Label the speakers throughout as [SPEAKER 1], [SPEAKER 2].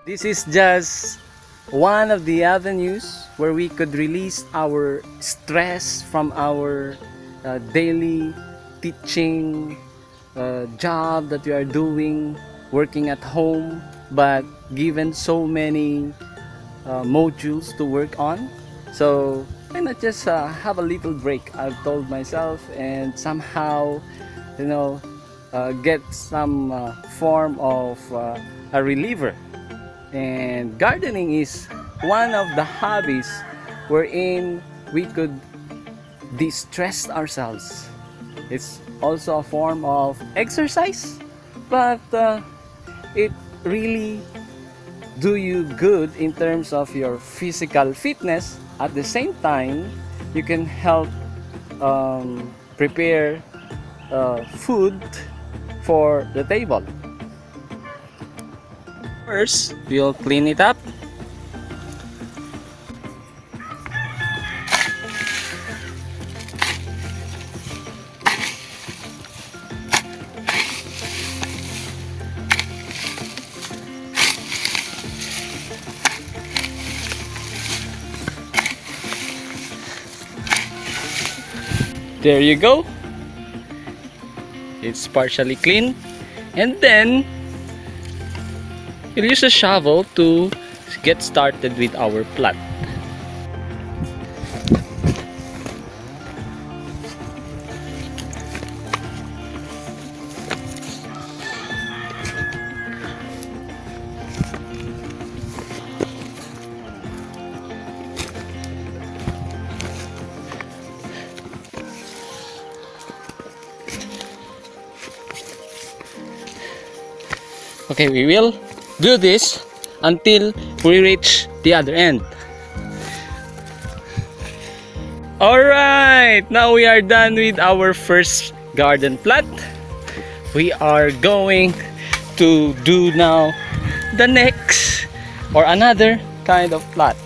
[SPEAKER 1] This is just one of the avenues where we could release our stress from our daily teaching job that we are doing, working at home, but given so many modules to work on. So why not just have a little break? I've told myself, and somehow, you know, get some form of a reliever. And gardening is one of the hobbies wherein we could de-stress ourselves. It's also a form of exercise, but it really do you good in terms of your physical fitness. At the same time, you can help prepare food for the table. First, we'll clean it up. There you go. It's partially clean. And then we'll use a shovel to get started with our plant. Okay, we will do this until we reach the other end. Alright, now we are done with our first garden plot. We are going to do now the next or another kind of plot.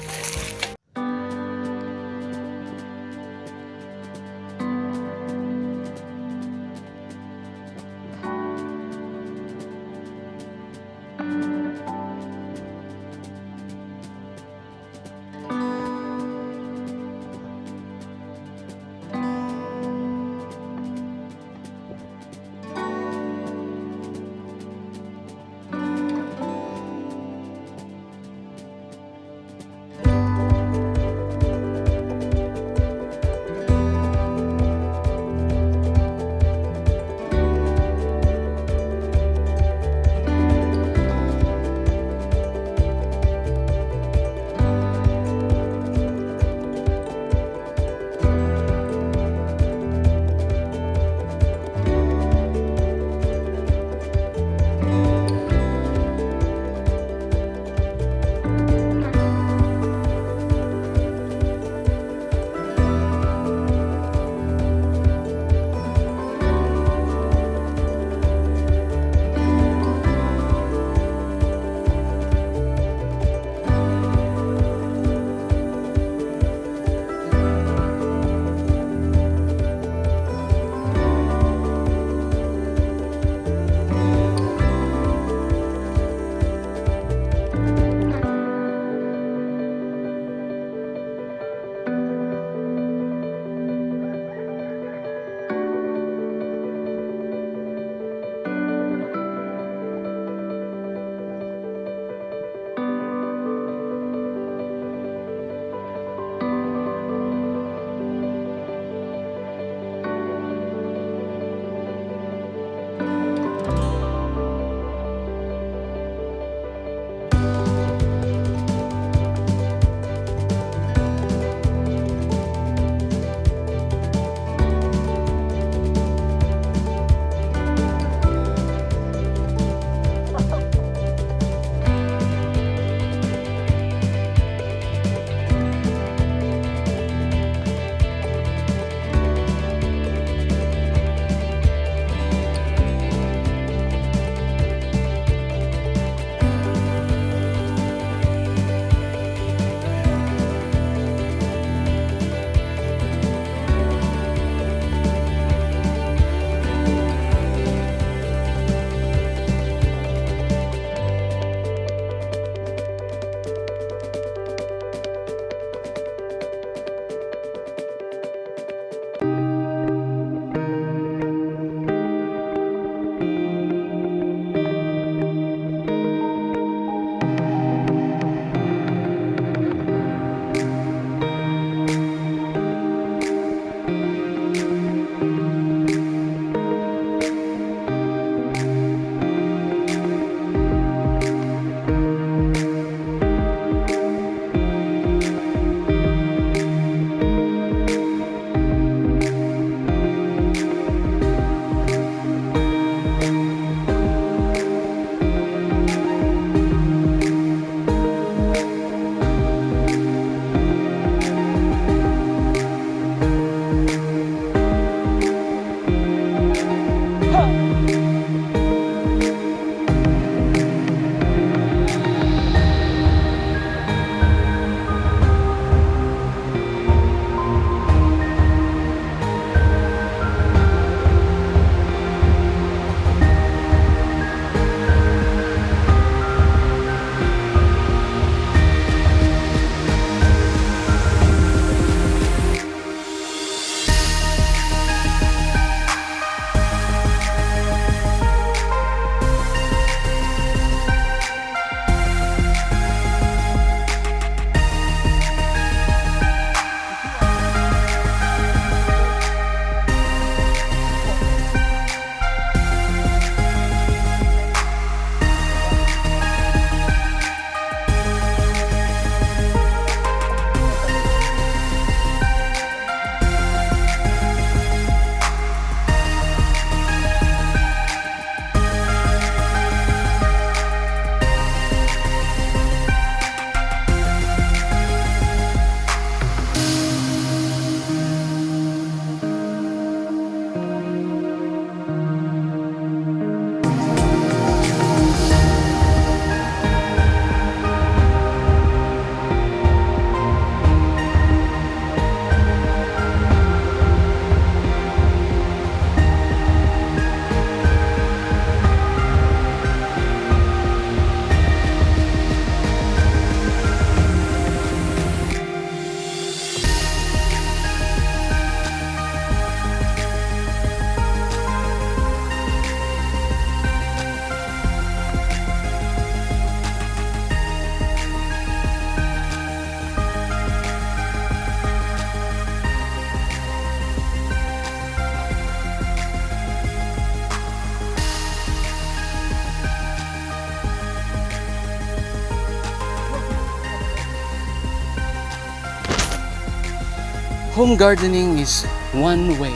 [SPEAKER 1] home gardening is one way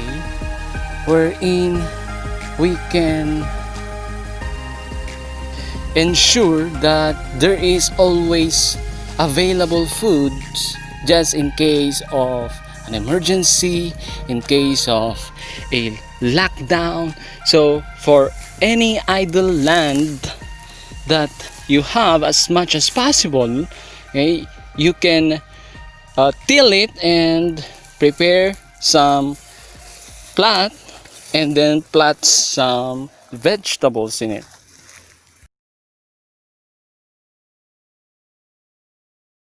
[SPEAKER 1] wherein we can ensure that there is always available foods just in case of an emergency, in case of a lockdown. So for any idle land that you have, as much as possible, okay, you can till it and prepare some plot and then plant some vegetables in it.